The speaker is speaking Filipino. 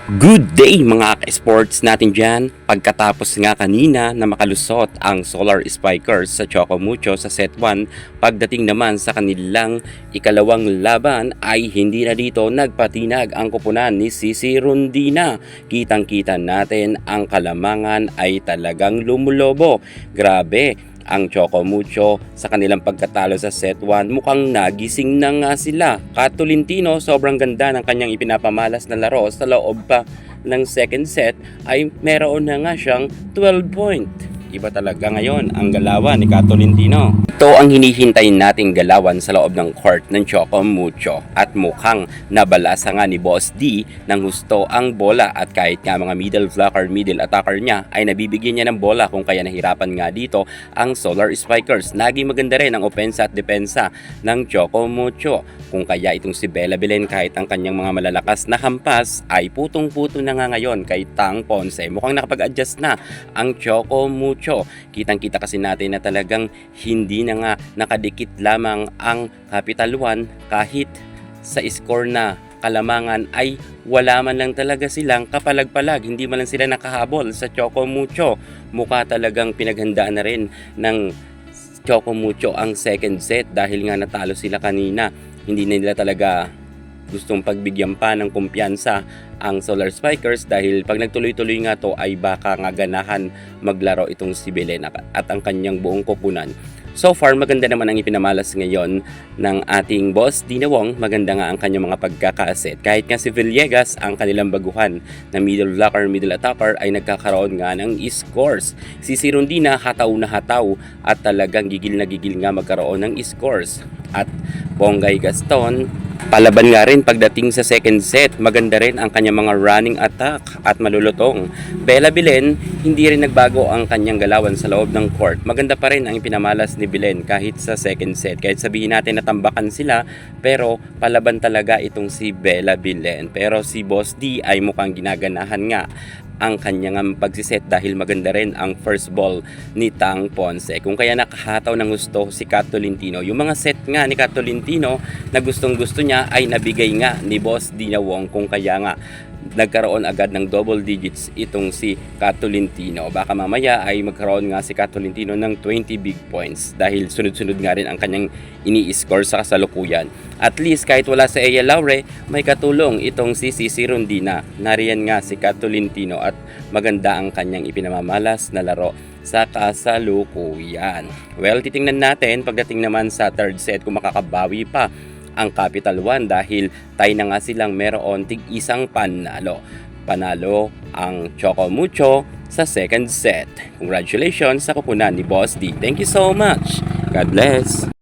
Good day mga ka-sports natin dyan. Pagkatapos nga kanina na makalusot ang Solar Spikers sa Choco Mucho sa set 1, pagdating naman sa kanilang ikalawang laban ay hindi na dito nagpatinag ang kupunan ni Sisi Rondina. Kitang-kita natin ang kalamangan ay talagang lumulobo. Grabe! Ang Choco Mucho sa kanilang pagkatalo sa set 1, mukhang nagising na nga sila. Tolentino, sobrang ganda ng kanyang ipinapamalas na laro sa loob pa ng second set ay meron na nga siyang 12 point. Iba talaga ngayon ang galawan ni Tolentino. Ito ang hinihintay nating galawan sa loob ng court ng Choco Mucho at mukhang nabalasa nga ni Boss D ng husto ang bola at kahit nga mga middle blocker, middle attacker niya ay nabibigyan niya ng bola kung kaya nahirapan nga dito ang Solar Spikers. Naging maganda rin ang opensa at depensa ng Choco Mucho kung kaya itong si Bella Belen kahit ang kanyang mga malalakas na hampas ay putong-puto na nga ngayon kay Tang Ponce. Mukhang nakapag-adjust na ang Choco Mucho. Kitang-kita kasi natin na talagang hindi na nga nakadikit lamang ang Capital One kahit sa score na kalamangan ay wala man lang talaga silang kapalag-palag, hindi man lang sila nakahabol sa Choco Mucho. Mukha talagang pinaghandaan na rin ng Choco Mucho ang second set dahil nga natalo sila kanina. Hindi na nila talaga gustong pagbigyan pa ng kumpiyansa ang Solar Spikers dahil pag nagtuloy-tuloy nga to ay baka nga ganahan maglaro itong si Belen at ang kanyang buong koponan. So far, maganda naman ang ipinamalas ngayon ng ating boss, Dina Wong. Maganda nga ang kanyang mga pagkaka-asset. Kahit nga si Villegas, ang kanilang baguhan na middle blocker, middle attacker, ay nagkakaroon nga ng scores. Si Rondina, hataw na hataw at talagang gigil na gigil nga magkaroon ng scores. At Bonggay Gaston, palaban nga rin pagdating sa second set. Maganda rin ang kanyang mga running attack at malulutong. Bella Belen, hindi rin nagbago ang kanyang galawan sa loob ng court. Maganda pa rin ang ipinamalas ni Belen kahit sa second set. Kahit sabihin natin na tambakan sila, pero palaban talaga itong si Bella Belen. Pero si Boss D ay mukhang ginaganahan nga ang kanyang pagsiset dahil maganda rin ang first ball ni Tang Ponce. Kung kaya nakahataw ng gusto si Tolentino. Yung mga set nga ni Tolentino na gustong gusto niya ay nabigay nga ni Boss Dina Wong kung kaya nga nagkaroon agad ng double digits itong si Tolentino. Baka mamaya ay magkaroon nga si Tolentino ng 20 big points dahil sunod-sunod nga rin ang kanyang ini-score sa kasalukuyan. At least kahit wala sa Eya Laure, may katulong itong si Sisi Rondina. Nariyan nga si Tolentino at maganda ang kanyang ipinamamalas na laro sa kasalukuyan. Well, titingnan natin pagdating naman sa third set kung makakabawi pa ang Capital One dahil tayo na nga silang meron tig-isang panalo. Panalo ang Choco Mucho sa second set. Congratulations sa kupunan ni Boss D. Thank you so much. God bless.